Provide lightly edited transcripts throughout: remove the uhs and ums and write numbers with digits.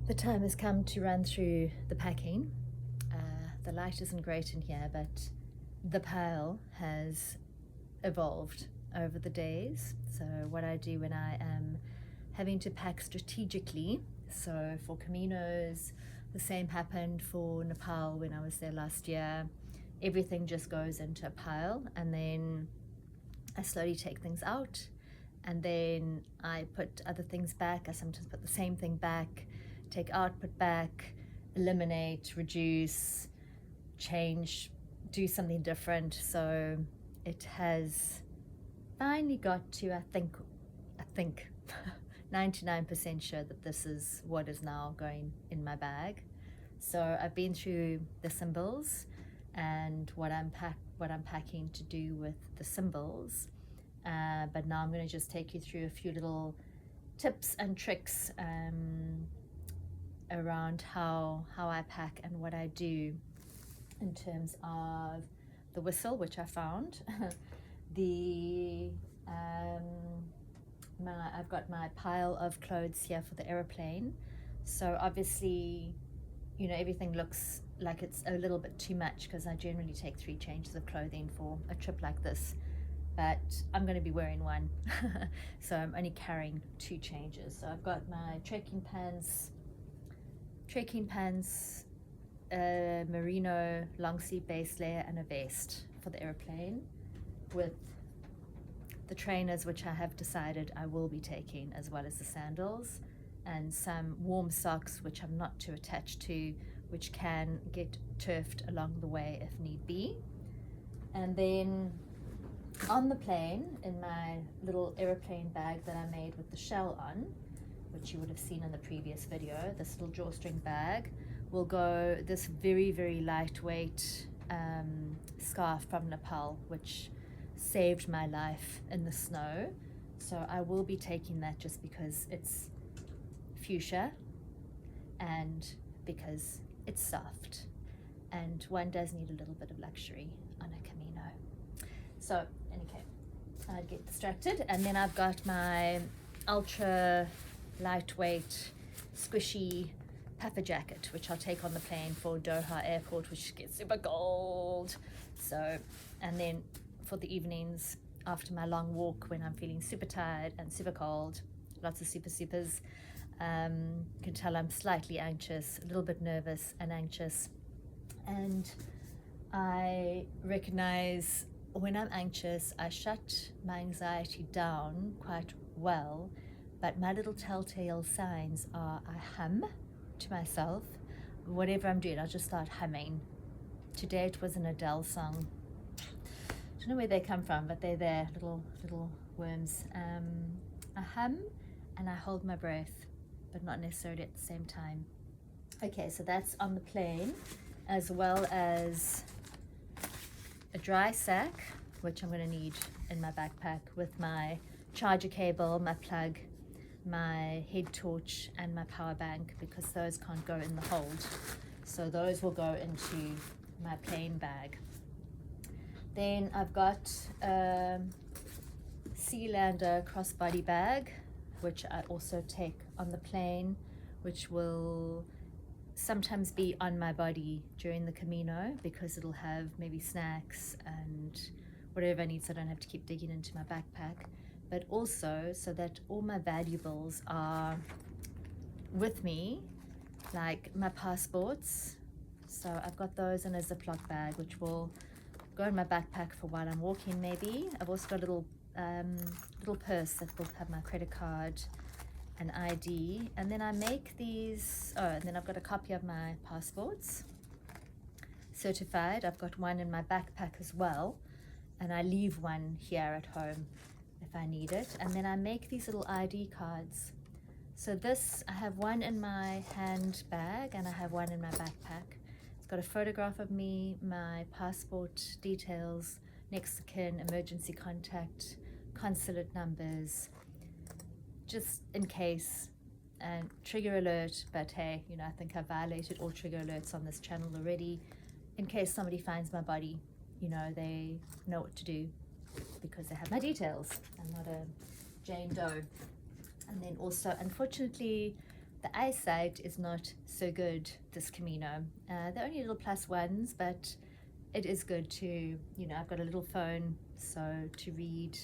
The time has come to run through the packing. The light isn't great in here, but the pile has evolved over the days. So what I do when I am having to pack strategically, so for Caminos, the same happened for Nepal when I was there last year. Everything just goes into a pile, and then I slowly take things out, and then I put other things back. I sometimes put the same thing back, take out, put back, eliminate, reduce, change, do something different. So it has finally got to, I think 99% sure that this is what is now going in my bag. So I've been through the symbols and what I'm packing to do with the symbols, but now I'm going to just take you through a few little tips and tricks around how I pack and what I do in terms of the whistle, which I found. I've got my pile of clothes here for the aeroplane. So obviously, you know, everything looks like it's a little bit too much because I generally take 3 changes of clothing for a trip like this, but I'm going to be wearing one. So I'm only carrying 2 changes. So I've got my trekking pants, merino long sleeve base layer, and a vest for the airplane, with the trainers, which I have decided I will be taking, as well as the sandals, and some warm socks, which I'm not too attached to, which can get turfed along the way if need be. And then on the plane, in my little aeroplane bag that I made with the shell on, which you would have seen in the previous video, this little drawstring bag, will go this very, very lightweight scarf from Nepal, which saved my life in the snow. So I will be taking that just because it's fuchsia and because it's soft, and one does need a little bit of luxury on a Camino. So anyway, I'd get distracted, and then I've got my ultra lightweight squishy puffer jacket, which I'll take on the plane for Doha airport, which gets super cold. So, and then for the evenings after my long walk, when I'm feeling super tired and super cold, lots of supers, you can tell I'm slightly anxious, a little bit nervous and anxious, and I recognize when I'm anxious I shut my anxiety down quite well, but my little telltale signs are I hum to myself. Whatever I'm doing, I'll just start humming. Today it was an Adele song. Don't know where they come from, but they're there, little worms. I hum and I hold my breath, but not necessarily at the same time. Okay, so that's on the plane, as well as a dry sack, which I'm going to need in my backpack, with my charger cable, my plug, my head torch, and my power bank, because those can't go in the hold. So those will go into my plane bag. Then I've got a Sealander crossbody bag, which I also take on the plane, which will sometimes be on my body during the Camino, because it'll have maybe snacks and whatever I need, so I don't have to keep digging into my backpack, but also so that all my valuables are with me, like my passports. So I've got those in a Ziploc bag, which will go in my backpack for while I'm walking maybe. I've also got a little purse that will have my credit card and ID, and then I make these, and then I've got a copy of my passports, certified. I've got one in my backpack as well, and I leave one here at home if I need it. And then I make these little ID cards. So this, I have one in my handbag and I have one in my backpack. It's got a photograph of me, my passport details, next of kin, emergency contact, consulate numbers, just in case, and trigger alert. But hey, you know, I think I violated all trigger alerts on this channel already. In case somebody finds my body, you know, they know what to do because they have my details. I'm not a Jane Doe. And then also, unfortunately, the eyesight is not so good this Camino. They're only little +1s, but it is good to, you know, I've got a little phone, so to read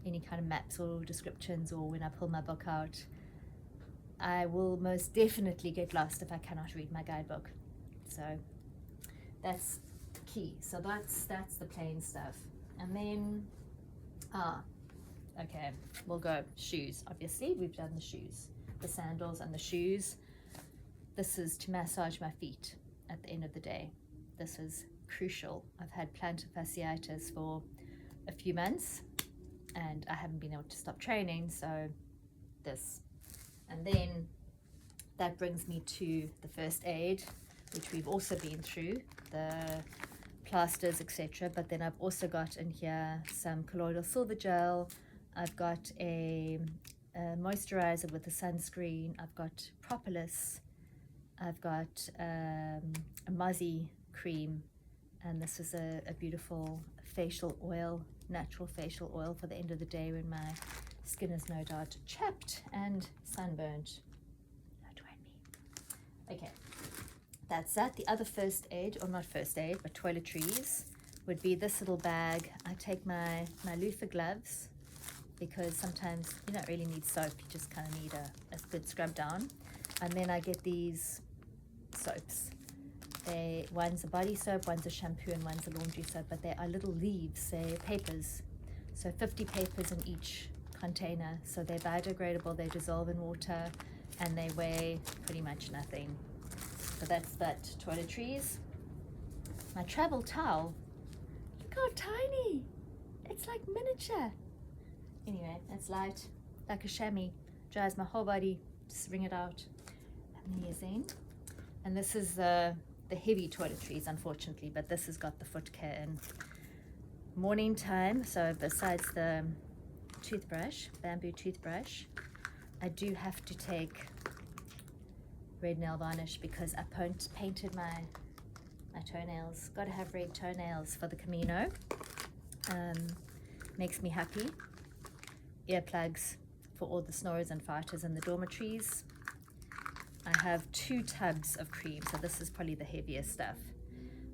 any kind of maps or descriptions, or when I pull my book out. I will most definitely get lost if I cannot read my guidebook. So that's key. So that's the plain stuff. And then, okay, we'll go shoes. Obviously, we've done the shoes, the sandals and the shoes. This is to massage my feet at the end of the day. This is crucial. I've had plantar fasciitis for a few months and I haven't been able to stop training, so this. And then that brings me to the first aid, which we've also been through, the plasters, etc. But then I've also got in here some colloidal silver gel. I've got a moisturizer with a sunscreen. I've got propolis. I've got a muzzy cream, and this is a beautiful facial oil, natural facial oil for the end of the day when my skin is no doubt chapped and sunburnt. Don't mind me. Okay, that's that. The other first aid, or not first aid, but toiletries, would be this little bag. I take my loofah gloves, because sometimes you don't really need soap, you just kind of need a good scrub down. And then I get these soaps. One's a body soap, one's a shampoo, and one's a laundry soap, but they are little leaves, they're papers. So 50 papers in each container. So they're biodegradable, they dissolve in water, and they weigh pretty much nothing. So that's that. Toiletries. My travel towel. Look how tiny. It's like miniature. Anyway, it's light, like a chamois. Dries my whole body. Just wring it out. Amazing. And this is the heavy toiletries, unfortunately, but this has got the foot care in. Morning time, so besides the toothbrush, bamboo toothbrush, I do have to take red nail varnish because I painted my toenails. Got to have red toenails for the Camino. Makes me happy. Earplugs for all the snorers and fighters in the dormitories. I have 2 tubs of cream, so this is probably the heaviest stuff.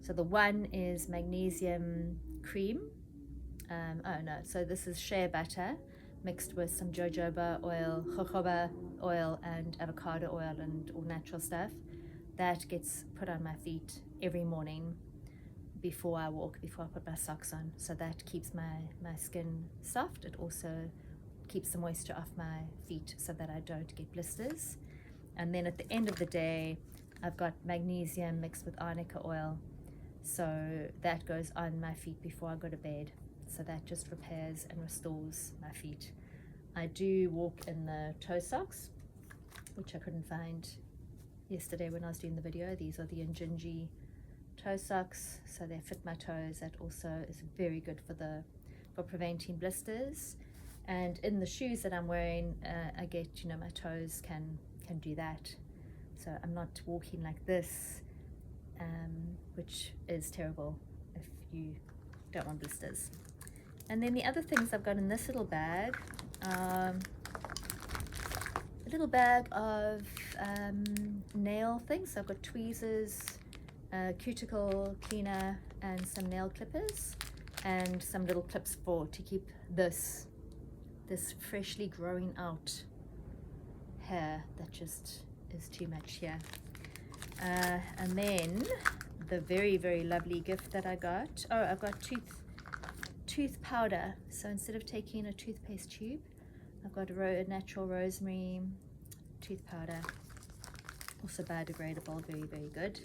So the one is magnesium cream. So this is shea butter mixed with some jojoba oil, jojoba oil, and avocado oil, and all natural stuff. That gets put on my feet every morning before I walk, before I put my socks on. So that keeps my skin soft. It also keeps the moisture off my feet so that I don't get blisters. And then at the end of the day, I've got magnesium mixed with arnica oil. So that goes on my feet before I go to bed. So that just repairs and restores my feet. I do walk in the toe socks, which I couldn't find yesterday when I was doing the video. These are the Injinji toe socks, so they fit my toes. That also is very good for preventing blisters. And in the shoes that I'm wearing, I get, you know, my toes can do that. So I'm not walking like this, which is terrible if you don't want blisters. And then the other things I've got in this little bag, a little bag of nail things. So I've got tweezers, cuticle cleaner, and some nail clippers, and some little clips to keep this freshly growing out hair that just is too much here. And then the very, very lovely gift that I got. Oh, I've got tooth powder. So instead of taking a toothpaste tube, I've got a natural rosemary tooth powder. Also biodegradable, very, very good.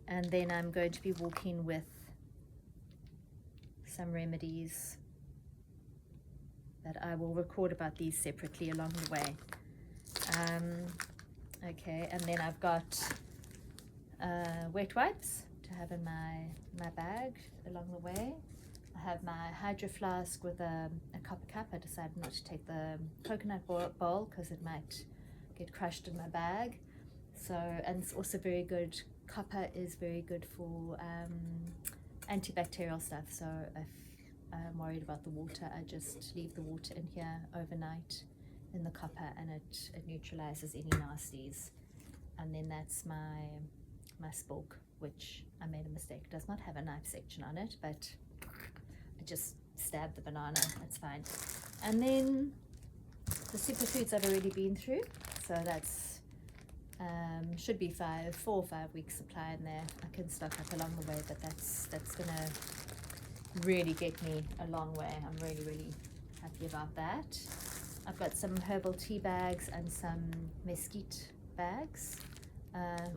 And then I'm going to be walking with some remedies that I will record about these separately along the way. Okay, and then I've got wet wipes to have in my bag along the way. I have my hydro flask with a copper cup. I decided not to take the coconut bowl because it might get crushed in my bag. So, and it's also very good. Copper is very good for antibacterial stuff. So if I'm worried about the water, I just leave the water in here overnight in the copper, and it neutralizes any nasties. And then that's my spork, which I made a mistake. It does not have a knife section on it, but I just stabbed the banana. That's fine. And then the superfoods I've already been through, so that's should be 4 or 5 weeks supply in there. I can stock up along the way, but that's gonna really get me a long way. I'm really happy about that. I've got some herbal tea bags and some mesquite bags.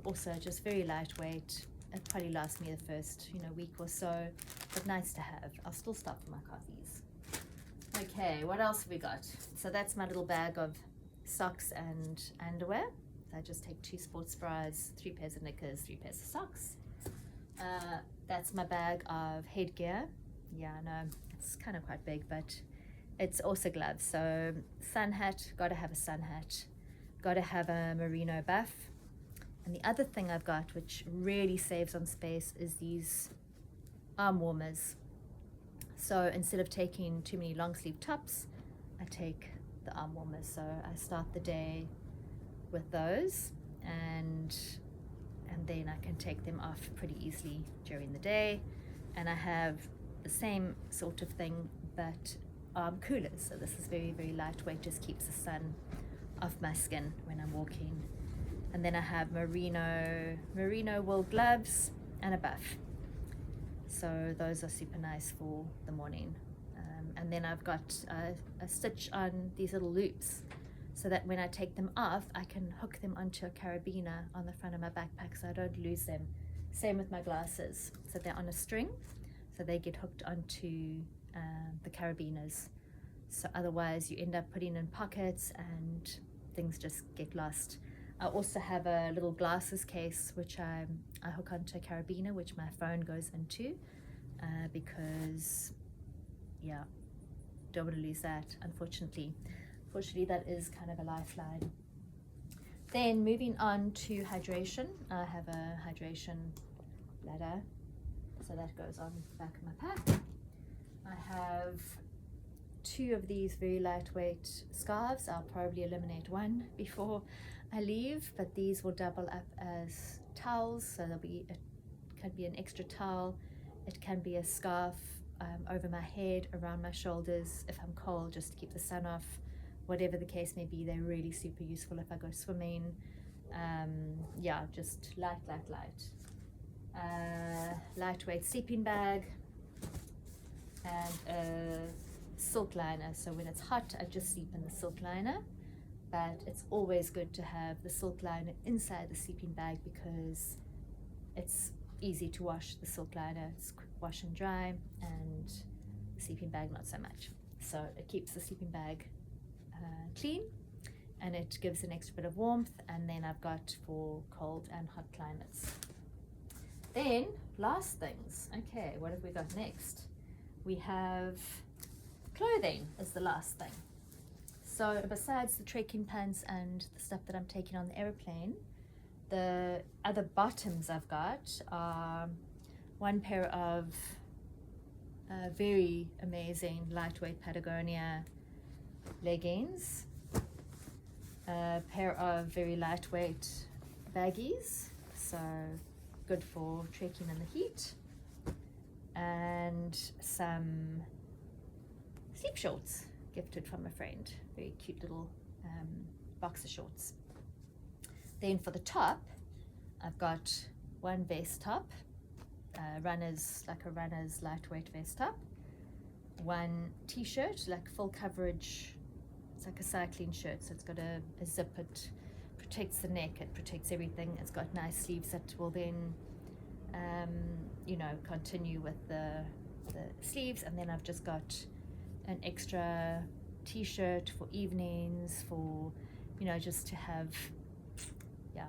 Also just very lightweight. It probably lasts me the first week or so, but nice to have. I'll still stop for my coffees. Okay, what else have we got? So that's my little bag of socks and underwear. I just take 2 sports bras, 3 pairs of knickers, 3 pairs of socks. That's my bag of headgear. Yeah, I know it's kind of quite big, but it's also gloves. So sun hat, gotta have a sun hat, gotta have a merino buff. And the other thing I've got, which really saves on space, is these arm warmers. So instead of taking too many long sleeve tops, I take the arm warmers. So I start the day with those, and then I can take them off pretty easily during the day. And I have the same sort of thing, but arm coolers. So this is very lightweight, just keeps the sun off my skin when I'm walking. And then I have merino wool gloves and a buff. So those are super nice for the morning. And then I've got a stitch on these little loops, so that when I take them off, I can hook them onto a carabiner on the front of my backpack so I don't lose them. Same with my glasses. So they're on a string, so they get hooked onto the carabiners. So otherwise you end up putting in pockets and things just get lost. I also have a little glasses case which I hook onto a carabiner, which my phone goes into, because yeah, don't want to lose that, unfortunately. Fortunately, that is kind of a lifeline. Then moving on to hydration, I have a hydration bladder, so that goes on the back of my pack. I have 2 of these very lightweight scarves. I'll probably eliminate one before I leave, but these will double up as towels. So it can be an extra towel, it can be a scarf over my head, around my shoulders if I'm cold, just to keep the sun off. Whatever the case may be, they're really super useful if I go swimming. Yeah, just light. Lightweight sleeping bag and a silk liner. So when it's hot, I just sleep in the silk liner. But it's always good to have the silk liner inside the sleeping bag because it's easy to wash. The silk liner, it's quick wash and dry, and the sleeping bag not so much. So it keeps the sleeping bag clean, and it gives an extra bit of warmth. And then I've got for cold and hot climates. Then last things. Okay, what have we got next? We have clothing is the last thing. So besides the trekking pants and the stuff that I'm taking on the aeroplane, the other bottoms I've got are 1 pair of very amazing lightweight Patagonia leggings, a pair of very lightweight baggies, so good for trekking in the heat, and some sleep shorts gifted from a friend, very cute little boxer shorts. Then for the top, I've got 1 vest top, like a runner's lightweight vest top, 1 t-shirt, like full coverage. It's like a cycling shirt, so it's got a zip. It protects the neck, it protects everything. It's got nice sleeves that will then continue with the sleeves. And then I've just got an extra t-shirt for evenings, for just to have, yeah,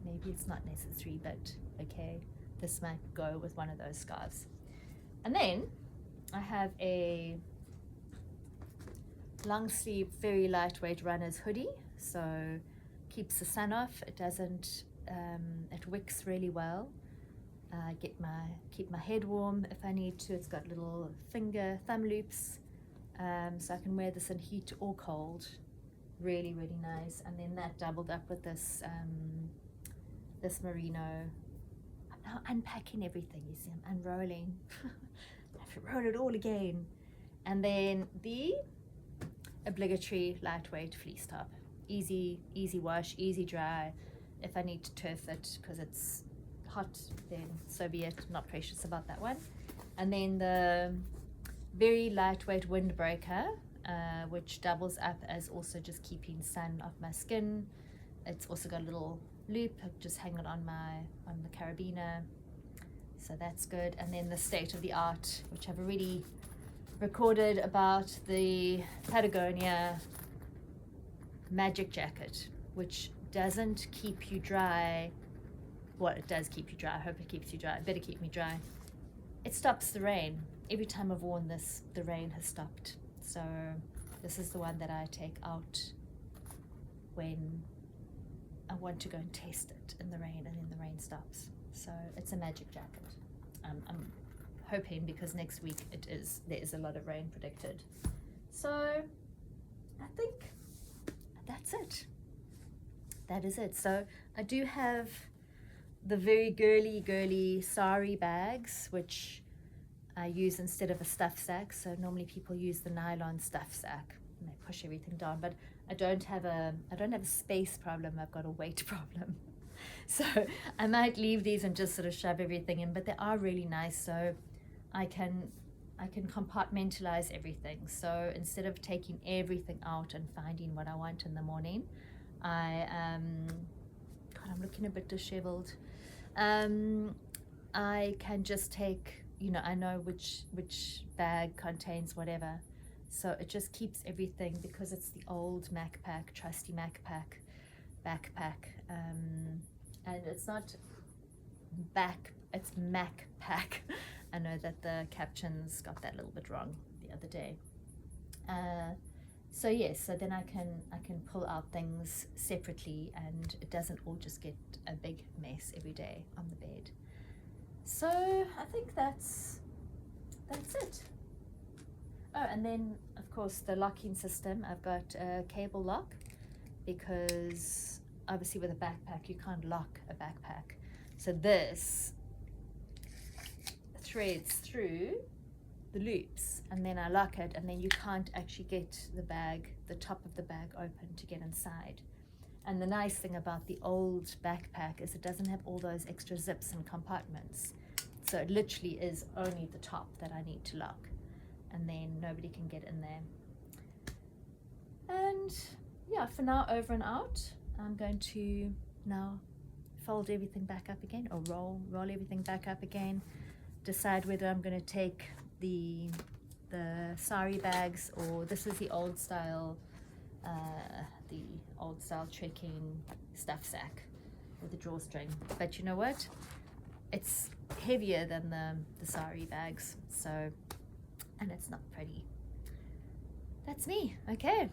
maybe it's not necessary, but okay, this might go with one of those scarves. And then I have a long sleeve, very lightweight runner's hoodie, so keeps the sun off. It doesn't, it wicks really well. Keep my head warm if I need to. It's got little thumb loops, so I can wear this in heat or cold. Really, really nice. And then that doubled up with this this merino. I'm now unpacking everything, you see, I'm unrolling. I have to roll it all again. And then the obligatory lightweight fleece top. Easy wash, easy dry. If I need to turf it because it's hot, then so be it. Not precious about that one. And then the very lightweight windbreaker, which doubles up as also just keeping sun off my skin. It's also got a little loop, just hang it on the carabiner, so that's good. And then the state of the art, which I've already recorded, about the Patagonia magic jacket, which doesn't keep you dry. Well, it does keep you dry. I hope it keeps you dry. It better keep me dry. It stops the rain. Every time I've worn this, the rain has stopped. So this is the one that I take out when I want to go and test it in the rain, and then the rain stops. So it's a magic jacket. I'm hoping, because next week there is a lot of rain predicted. So I think that's it. That is it. So I do have the very girly sari bags, which I use instead of a stuff sack. So normally people use the nylon stuff sack and they push everything down, but I don't have a space problem, I've got a weight problem. So I might leave these and just sort of shove everything in, but they are really nice, so I can compartmentalize everything. So instead of taking everything out and finding what I want in the morning, I'm looking a bit disheveled. I can just take, I know which bag contains whatever. So it just keeps everything, because it's the old Macpac, trusty Macpac backpack. And it's not it's Macpac. I know that the captions got that a little bit wrong the other day. So yes, so then I can pull out things separately, and it doesn't all just get a big mess every day on the bed. So I think that's it. Oh, and then of course the locking system. I've got a cable lock, because obviously with a backpack you can't lock a backpack. So this threads through the loops, and then I lock it, and then you can't actually get the top of the bag open to get inside. And the nice thing about the old backpack is it doesn't have all those extra zips and compartments. So it literally is only the top that I need to lock, and then nobody can get in there. And yeah, for now, over and out. I'm going to now fold everything back up again, or roll everything back up again, decide whether I'm going to take the sari bags, or this is the old style trekking stuff sack with the drawstring. But you know what? It's heavier than the sari bags, so, and it's not pretty. That's me. Okay.